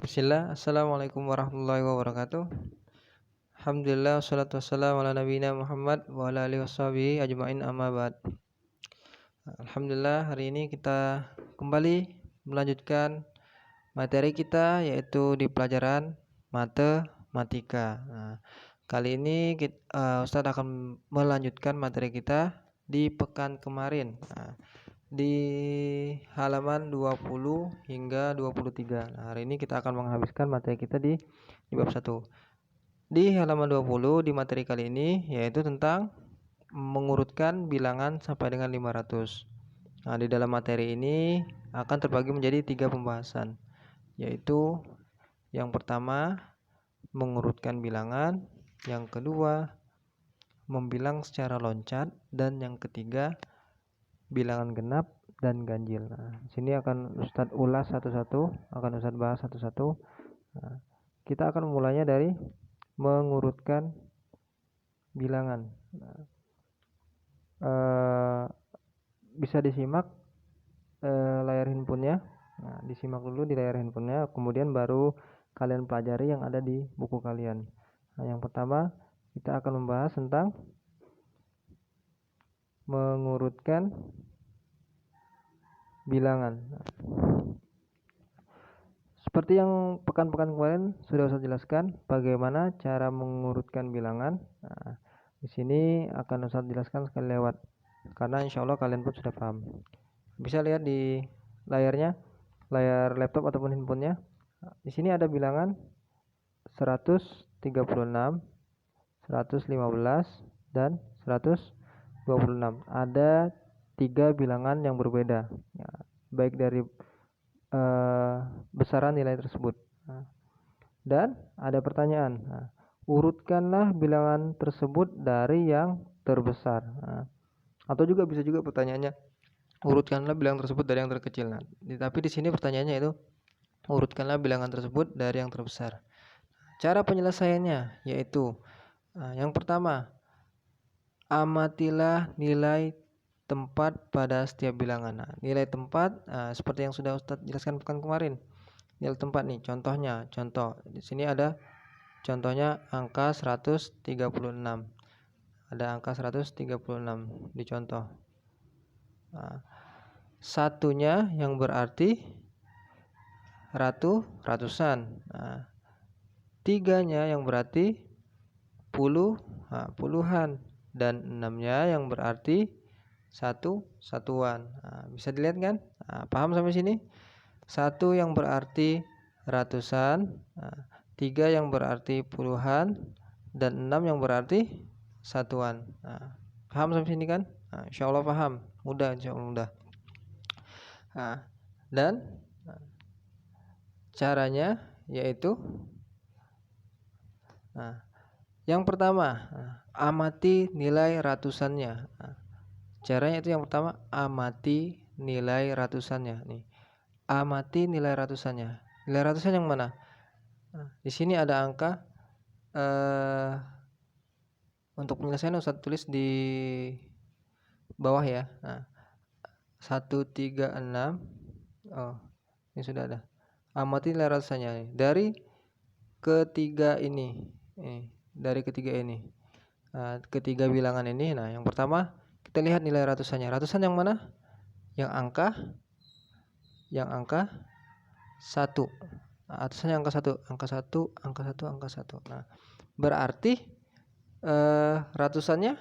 Bismillah, Assalamualaikum warahmatullahi wabarakatuh. Alhamdulillah, wassalatu wassalamu ala nabiyina Muhammad wa ala alihi washabihi ajma'in amma ba'd. Alhamdulillah, hari ini kita kembali melanjutkan materi kita, yaitu di pelajaran matematika. Kali ini Ustadz akan melanjutkan materi kita di pekan kemarin. Di halaman 20 hingga 23. Hari ini kita akan menghabiskan materi kita di bab 1. Di halaman 20 di materi kali ini yaitu tentang mengurutkan bilangan sampai dengan 500. Di dalam materi ini akan terbagi menjadi 3 pembahasan, yaitu yang pertama mengurutkan bilangan, yang kedua membilang secara loncat, dan yang ketiga bilangan genap dan ganjil. Sini akan Ustadz ulas satu-satu, akan Ustadz bahas satu-satu. Kita akan memulainya dari mengurutkan bilangan. Bisa disimak layar handphonenya. Disimak dulu di layar handphonenya, kemudian baru kalian pelajari yang ada di buku kalian. Yang pertama kita akan membahas tentang mengurutkan bilangan. Seperti yang pekan-pekan kemarin sudah saya jelaskan bagaimana cara mengurutkan bilangan. Di sini akan saya jelaskan sekali lewat, karena insya Allah kalian pun sudah paham. Bisa lihat di layarnya, layar laptop ataupun handphonenya. Di sini ada bilangan 136, 115, dan 126. Ada 3 bilangan yang berbeda, baik dari besaran nilai tersebut. Dan ada pertanyaan, urutkanlah bilangan tersebut dari yang terbesar. Atau juga bisa juga pertanyaannya, urutkanlah bilangan tersebut dari yang terkecil. Tapi di sini pertanyaannya itu urutkanlah bilangan tersebut dari yang terbesar. Cara penyelesaiannya yaitu yang pertama, amatilah nilai tempat pada setiap bilangan. Nilai tempat seperti yang sudah Ustadz jelaskan pekan kemarin. Nilai tempat nih, contoh di sini ada contohnya angka 136. Ada angka 136 di contoh. Satunya yang berarti ratusan. Tiganya yang berarti puluhan, dan 6-nya yang berarti satuan. Bisa dilihat kan? Paham sampai sini? 1 yang berarti ratusan, 3 yang berarti puluhan, dan 6 yang berarti satuan. Paham sampai sini kan? Insya Allah paham. Mudah, insya Allah mudah. Dan caranya yaitu yang pertama, amati nilai ratusannya. Caranya itu yang pertama, amati nilai ratusannya. Nih, amati nilai ratusannya. Nilai ratusan yang mana? Di sini ada angka. Untuk penyelesaian Ustaz tulis di bawah ya. 136. Oh, ini sudah ada. Amati nilai ratusannya dari ketiga ini. Dari ketiga ini. Ketiga bilangan ini. Yang pertama kita lihat nilai ratusannya. Ratusan yang mana? Yang angka 1. Ratusannya angka 1. Berarti ratusannya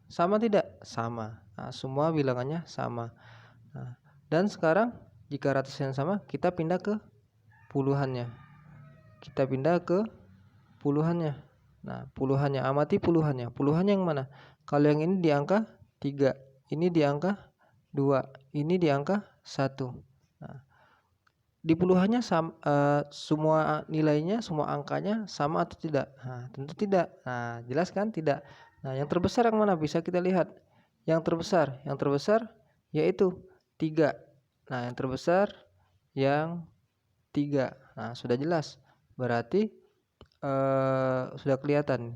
sama tidak? Sama. Semua bilangannya sama. Dan sekarang jika ratusannya sama, kita pindah ke puluhannya. Puluhannya, amati puluhannya. Puluhannya yang mana? Kalau yang ini di angka 3, ini di angka 2, ini di angka 1. Di puluhannya semua nilainya, semua angkanya sama atau tidak? Tentu tidak. Jelas kan? Tidak. Yang terbesar yang mana? Bisa kita lihat. Yang terbesar yaitu 3. Yang terbesar yang 3. Sudah jelas. Berarti sudah kelihatan.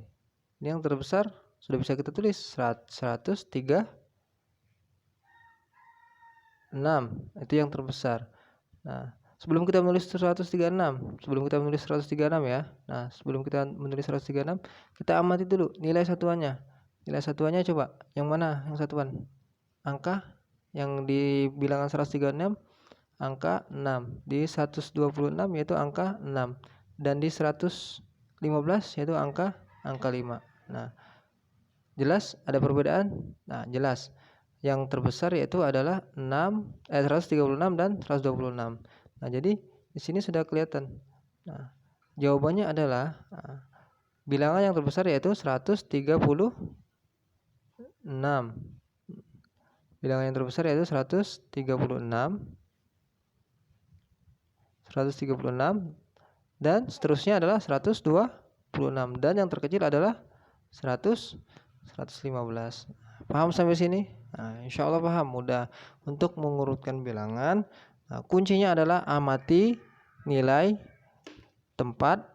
Ini yang terbesar sudah bisa kita tulis 136. Itu yang terbesar. sebelum kita menulis 136 ya. Nah, sebelum kita menulis 136, kita amati dulu nilai satuannya. Nilai satuannya coba, yang mana yang satuan? Angka yang di bilangan 136 angka 6, di 126 yaitu angka 6, dan di 115 yaitu angka 5. Nah, jelas ada perbedaan? Nah, jelas. Yang terbesar yaitu adalah 136 dan 126. Nah, jadi di sini sudah kelihatan. Nah, jawabannya adalah bilangan yang terbesar yaitu 136. Bilangan yang terbesar yaitu 136 dan seterusnya adalah 126, dan yang terkecil adalah 115. Paham sampai sini? Nah, insya Allah paham. Mudah untuk mengurutkan bilangan. Nah, kuncinya adalah amati nilai tempat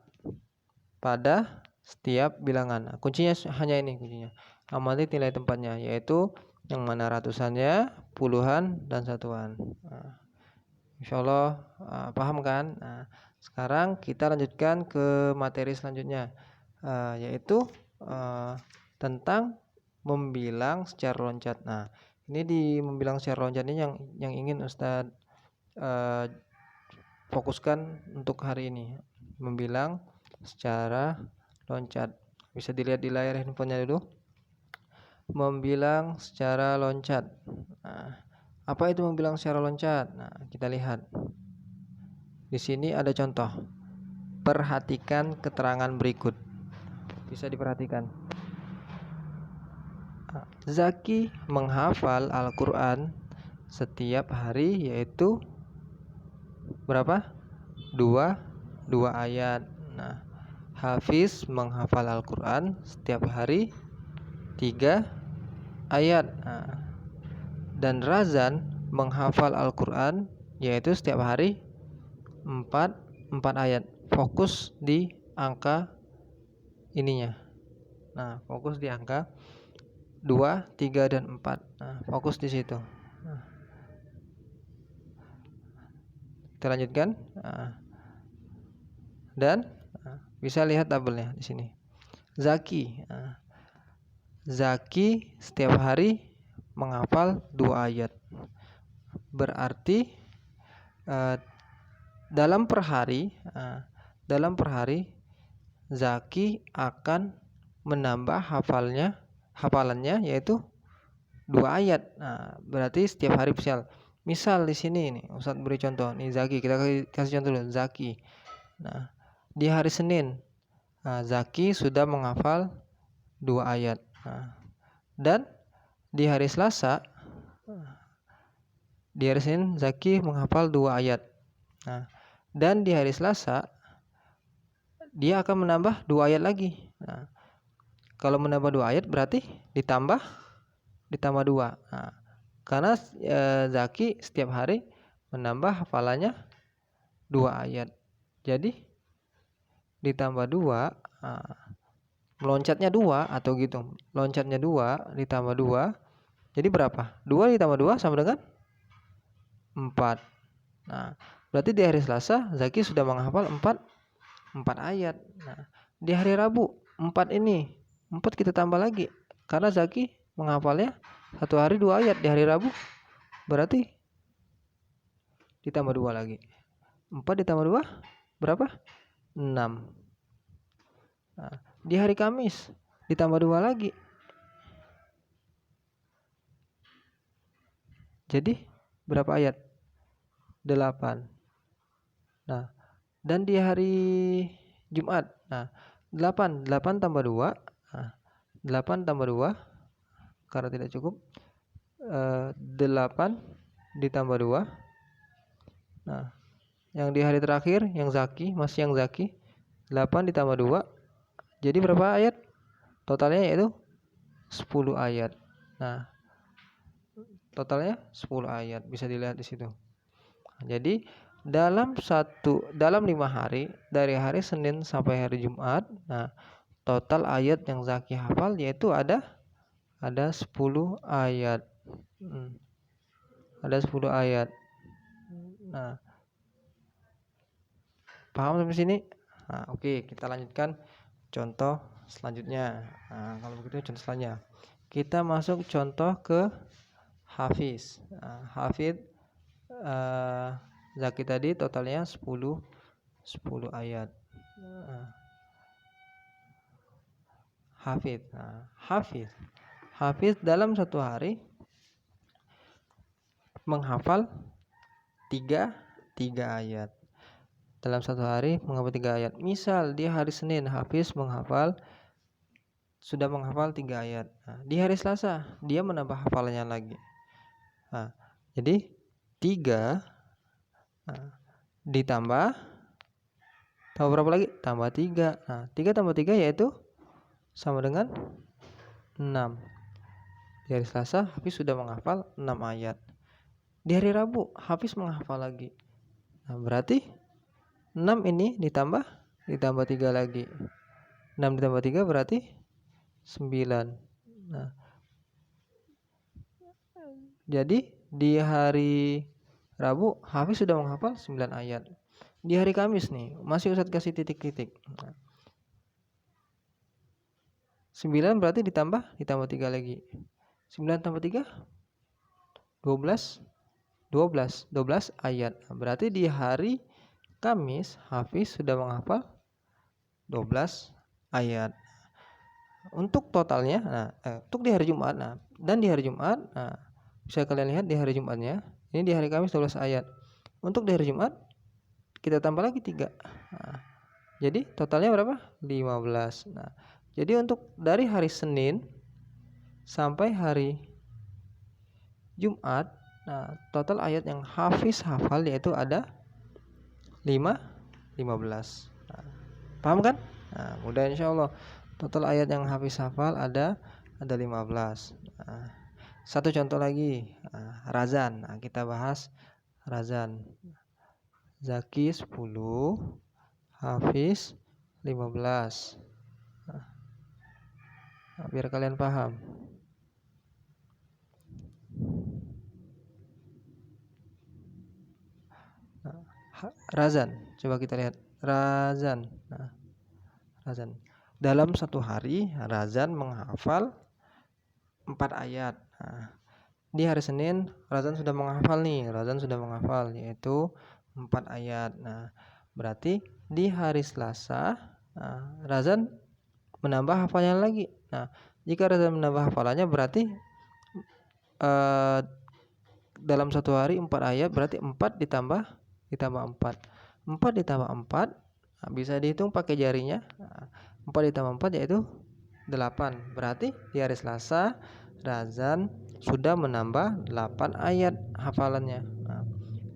pada setiap bilangan. Nah, kuncinya hanya ini kuncinya. Amati nilai tempatnya, yaitu yang mana ratusannya, puluhan, dan satuan. Nah, insya Allah paham kan? Nah, sekarang kita lanjutkan ke materi selanjutnya, yaitu tentang membilang secara loncat. Nah, ini di membilang secara loncat ini yang ingin Ustadz fokuskan untuk hari ini. Membilang secara loncat. Bisa dilihat di layar handphonenya dulu. Membilang secara loncat. Nah, apa itu membilang secara loncat? Nah, kita lihat. Di sini ada contoh. Perhatikan keterangan berikut. Bisa diperhatikan. Zaki menghafal Al-Quran setiap hari, yaitu berapa? 2 ayat. Nah, Hafiz menghafal Al-Quran setiap hari 3 ayat. Nah, dan Razan menghafal Al-Quran yaitu setiap hari 4 ayat. Fokus di angka ininya. Nah, fokus di angka 2, 3, dan 4. Nah, fokus di situ. Nah, kita lanjutkan. Dan bisa lihat tabelnya di sini. Zaki setiap hari menghafal 2 ayat. Berarti dalam per hari Zaki akan menambah hafalannya yaitu 2 ayat. Nah, berarti setiap hari misal di sini nih Ustadz beri contoh nih, Zaki, kita kasih contoh dulu. Zaki. Nah, di hari Senin Zaki sudah menghafal 2 ayat. Nah, dan di hari Selasa, di hari Senin Zaki menghafal 2 ayat. Nah, dan di hari Selasa dia akan menambah 2 ayat lagi. Nah, kalau menambah 2 ayat berarti ditambah 2. Nah, karena Zaki setiap hari menambah hafalannya 2 ayat. Jadi ditambah 2, meloncatnya 2 atau gitu. Loncatnya 2 ditambah 2. Jadi berapa? 2 ditambah 2 sama dengan 4. Nah, berarti di hari Selasa Zaki sudah menghafal 4 ayat. Nah, di hari Rabu 4 kita tambah lagi karena Zaki menghafalnya satu hari 2 ayat. Di hari Rabu berarti ditambah 2 lagi. 4 ditambah 2 berapa? 6. Nah, di hari Kamis ditambah 2 lagi. Jadi berapa ayat? 8. Nah, dan di hari Jumat, 8 tambah 2, 8 tambah 2 karena tidak cukup, 8 ditambah 2. Nah, yang di hari terakhir yang Zaki, masih yang Zaki, 8 ditambah 2 jadi berapa ayat? Totalnya yaitu 10 ayat. Nah, totalnya 10 ayat, bisa dilihat di situ. Jadi dalam 5 hari, dari hari Senin sampai hari Jumat, nah total ayat yang Zaki hafal yaitu ada 10 ayat. Ada 10 ayat. Nah, Paham sampai sini? Nah, oke, kita lanjutkan contoh selanjutnya. Nah, kalau begitu contoh selanjutnya. Kita masuk contoh ke Hafiz. Hafiz Zaki tadi totalnya 10 ayat. Hafiz. Hafiz dalam satu hari menghafal 3 ayat. Dalam satu hari menghafal 3 ayat. Misal di hari Senin Hafiz sudah menghafal 3 ayat. Di hari Selasa dia menambah hafalannya lagi. Jadi 3 ditambah berapa lagi? Tambah 3. 3 tambah 3 yaitu sama dengan 6. Di hari Selasa Hafiz sudah menghafal 6 ayat. Di hari Rabu Hafiz menghafal lagi. Berarti 6 ini ditambah 3 lagi. 6 ditambah 3 berarti 9. Jadi di hari Rabu Hafiz sudah menghafal 9 ayat. Di hari Kamis nih masih Ustadz kasih titik-titik. 9 berarti ditambah 3 lagi. 9 tambah 3 12 ayat. Berarti di hari Kamis Hafiz sudah menghafal 12 ayat. Untuk totalnya untuk di hari Jumat dan di hari Jumat bisa kalian lihat di hari Jumatnya. Ini di hari Kamis 12 ayat. Untuk di hari Jumat kita tambah lagi 3. Jadi totalnya berapa? 15. Jadi untuk dari hari Senin sampai hari Jumat, total ayat yang Hafiz hafal yaitu ada 15. Paham kan? Mudah insyaallah. Total ayat yang Hafiz hafal ada 15. Satu contoh lagi, razan. Kita bahas razan. Zaki 10, Hafiz 15. Biar kalian paham. Razan, coba kita lihat razan. Razan. Dalam satu hari razan menghafal 4 ayat. Di hari Senin razan sudah menghafal yaitu 4 ayat. Berarti di hari Selasa razan menambah hafalannya lagi. Jika razan menambah hafalannya berarti dalam satu hari 4 ayat berarti 4 ditambah 4. 4 ditambah 4 bisa dihitung pakai jarinya. 4 ditambah 4 yaitu 8. Berarti di hari Selasa razan sudah menambah 8 ayat hafalannya.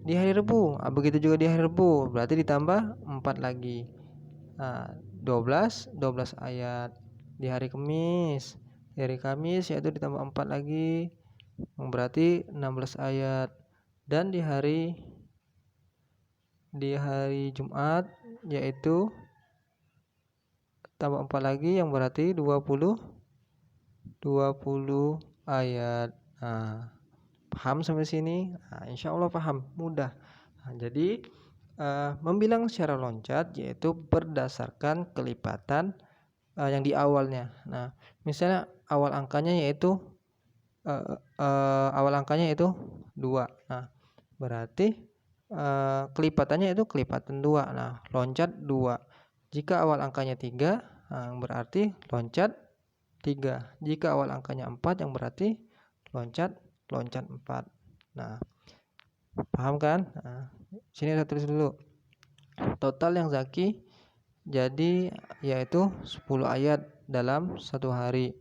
Di hari Rabu begitu juga di hari Rabu berarti ditambah 4 lagi. 12 ayat. Di hari Kamis yaitu ditambah 4 lagi berarti 16 ayat. Dan di hari Jumat yaitu tambah 4 lagi yang berarti 20 ayat. Paham sampai sini? Insyaallah paham, mudah. Jadi membilang secara loncat yaitu berdasarkan kelipatan yang di awalnya. Misalnya awal angkanya yaitu 2. Berarti kelipatannya itu kelipatan 2. Loncat 2. Jika awal angkanya 3, berarti loncat 3. Jika awal angkanya 4, yang berarti loncat 4. Paham kan? Sini saya tulis dulu. Total yang Zaki jadi yaitu 10 ayat dalam satu hari.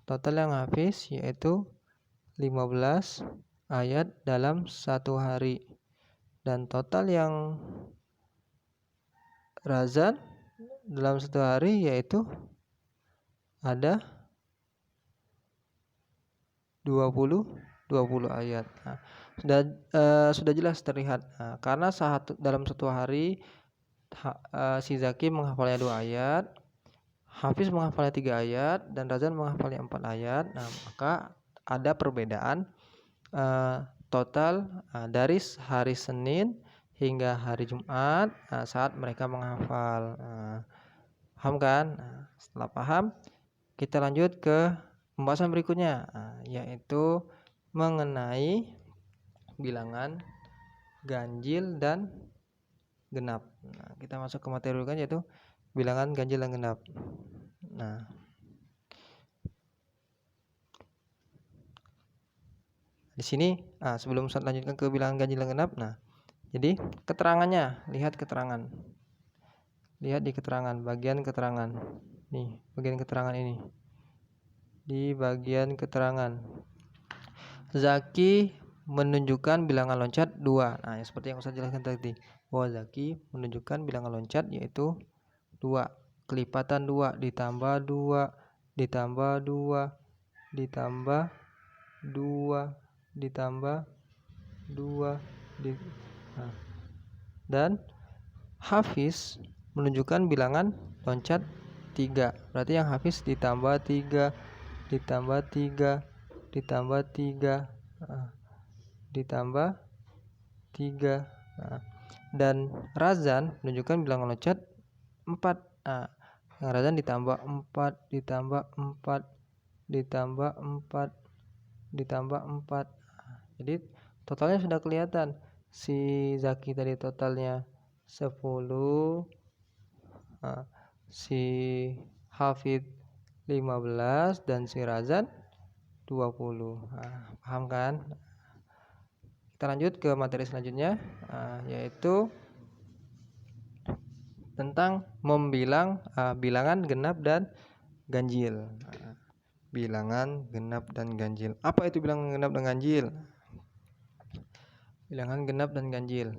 Total yang Hafiz yaitu 15 ayat dalam satu hari. Dan total yang razan dalam satu hari yaitu ada 20 ayat. Sudah jelas terlihat. Karena dalam satu hari si Zaki menghafalnya 2 ayat, Hafiz menghafalnya 3 ayat, dan razan menghafalnya 4 ayat. Maka ada perbedaan total dari hari Senin hingga hari Jumat saat mereka menghafal. Paham kan? Setelah paham, kita lanjut ke pembahasan berikutnya, yaitu mengenai bilangan ganjil dan genap. Kita masuk ke materi kan, yaitu bilangan ganjil dan genap. Di sini sebelum saya lanjutkan ke bilangan ganjil dan genap, jadi keterangannya, lihat keterangan. Lihat di keterangan, bagian keterangan. Nih, bagian keterangan ini. Di bagian keterangan. Zaki menunjukkan bilangan loncat 2. Nah, seperti yang saya jelaskan tadi. Bahwa Zaki menunjukkan bilangan loncat yaitu 2. Kelipatan 2 ditambah 2 ditambah 2 ditambah 2 ditambah 2 dan Hafiz menunjukkan bilangan loncat 3. Berarti yang Hafiz ditambah 3 ditambah 3 ditambah 3 ditambah 3 dan Razan menunjukkan bilangan loncat 4. Yang Razan ditambah 4 ditambah 4 ditambah 4 ditambah 4. Jadi totalnya sudah kelihatan. Si Zaki tadi totalnya 10, si Hafid 15 dan si Razan 20. Paham kan? Kita lanjut ke materi selanjutnya, yaitu tentang membilang bilangan genap dan ganjil. Bilangan genap dan ganjil. Apa itu bilangan genap dan ganjil? Bilangan genap dan ganjil.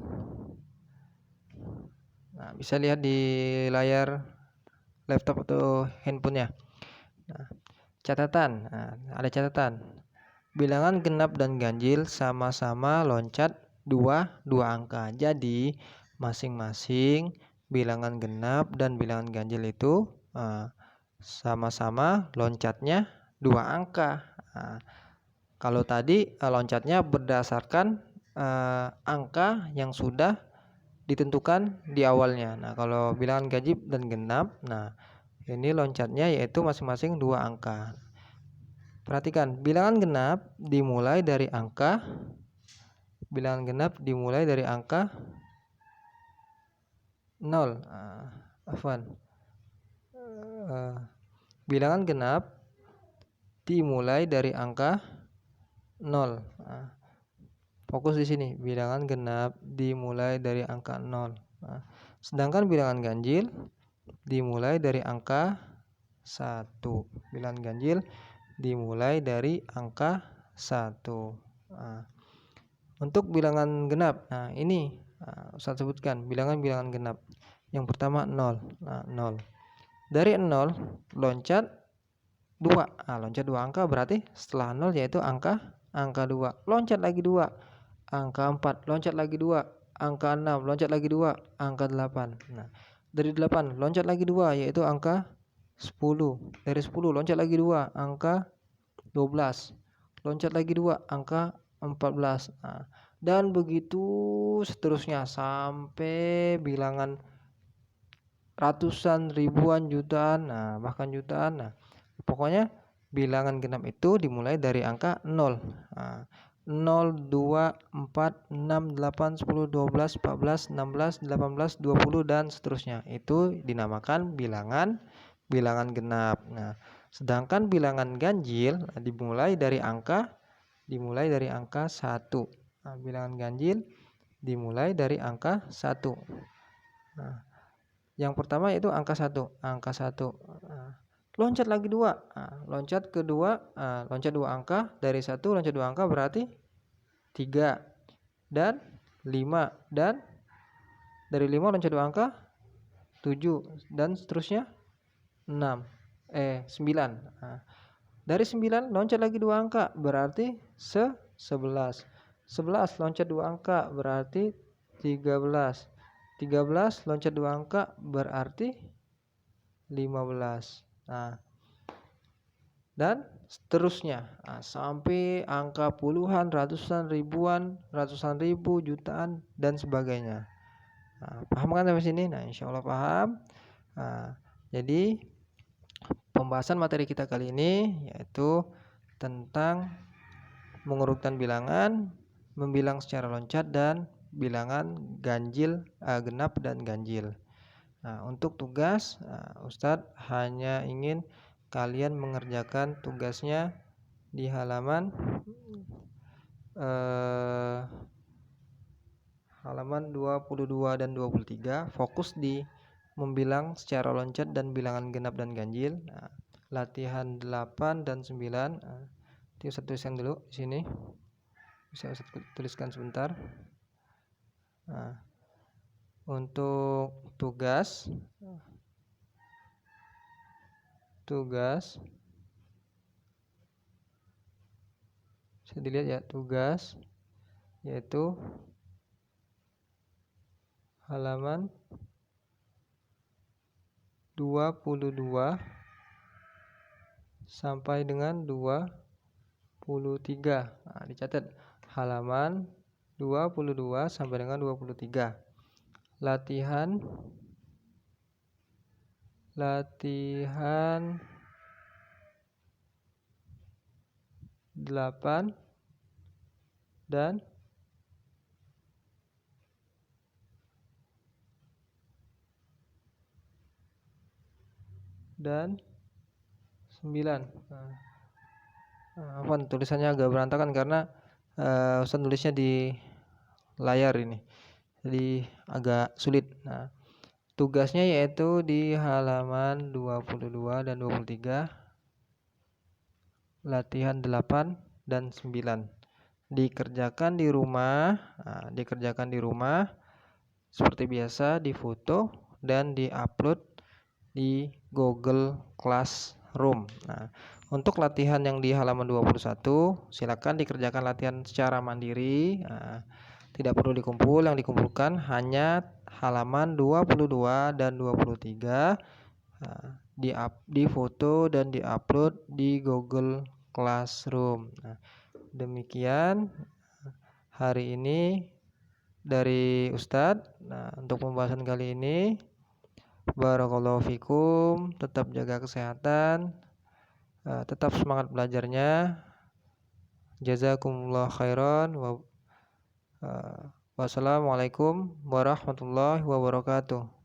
Bisa lihat di layar laptop atau handphonenya. Catatan, ada catatan. Bilangan genap dan ganjil sama-sama loncat 2 angka. Jadi masing-masing bilangan genap dan bilangan ganjil itu sama-sama loncatnya 2 angka. Kalau tadi loncatnya berdasarkan angka yang sudah ditentukan di awalnya. Kalau bilangan ganjil dan genap, ini loncatnya yaitu masing-masing 2 angka. Perhatikan, bilangan genap dimulai dari angka 0. Bilangan genap dimulai dari angka 0. Fokus di sini, bilangan genap dimulai dari angka 0. Sedangkan bilangan ganjil dimulai dari angka 1. Bilangan ganjil dimulai dari angka 1. Untuk bilangan genap, ini Ustaz sebutkan bilangan genap. Yang pertama 0. 0. Dari 0 loncat 2. Loncat 2 angka, berarti setelah 0 yaitu angka 2. Loncat lagi 2. Angka 4, loncat lagi 2, angka 6, loncat lagi 2, angka 8. Dari 8 loncat lagi 2 yaitu angka 10. Dari 10 loncat lagi 2, angka 12. Loncat lagi 2, angka 14. Dan begitu seterusnya sampai bilangan ratusan, ribuan, jutaan, bahkan jutaan. Pokoknya bilangan genap itu dimulai dari angka 0. 0, 2, 4, 6, 8, 10, 12, 14, 16, 18, 20 dan seterusnya. Itu dinamakan bilangan genap. Sedangkan bilangan ganjil dimulai dari angka 1. Bilangan ganjil dimulai dari angka 1. Yang pertama itu angka 1. Loncat lagi 2. Loncat kedua, loncat 2 angka, dari 1 loncat 2 angka berarti 3 dan 5, dan dari 5 loncat 2 angka 7 dan seterusnya 9. Dari 9 loncat lagi 2 angka berarti 11. 11 loncat 2 angka berarti 13. 13 loncat 2 angka berarti 15. dan seterusnya. Sampai angka puluhan, ratusan, ribuan, ratusan ribu, jutaan, dan sebagainya. Paham kan sampai sini? Insya Allah paham. Jadi pembahasan materi kita kali ini yaitu tentang mengurutkan bilangan, membilang secara loncat, dan bilangan ganjil, genap dan ganjil. Untuk tugas, Ustadz hanya ingin kalian mengerjakan tugasnya di halaman 22 dan 23, fokus di membilang secara loncat dan bilangan genap dan ganjil. Latihan 8 dan 9. Itu Ustadz tuliskan dulu di sini. Bisa Ustadz tuliskan sebentar. Untuk tugas bisa dilihat ya, tugas yaitu halaman 22 sampai dengan 23. Dicatat halaman 22 sampai dengan 23. Latihan 8 dan 9. Tulisannya agak berantakan karena Ustaz nulisnya di layar ini, jadi agak sulit. Tugasnya yaitu di halaman 22 dan 23, latihan 8 dan 9. Dikerjakan di rumah, seperti biasa, difoto dan diupload di Google Classroom. Untuk latihan yang di halaman 21, silakan dikerjakan latihan secara mandiri. Tidak perlu dikumpul, yang dikumpulkan hanya halaman 22 dan 23, difoto dan diupload di Google Classroom. Demikian hari ini dari Ustadz. Untuk pembahasan kali ini, barakallahu fikum, tetap jaga kesehatan, tetap semangat belajarnya. Jazakumullah khairan. Wassalamualaikum warahmatullahi wabarakatuh.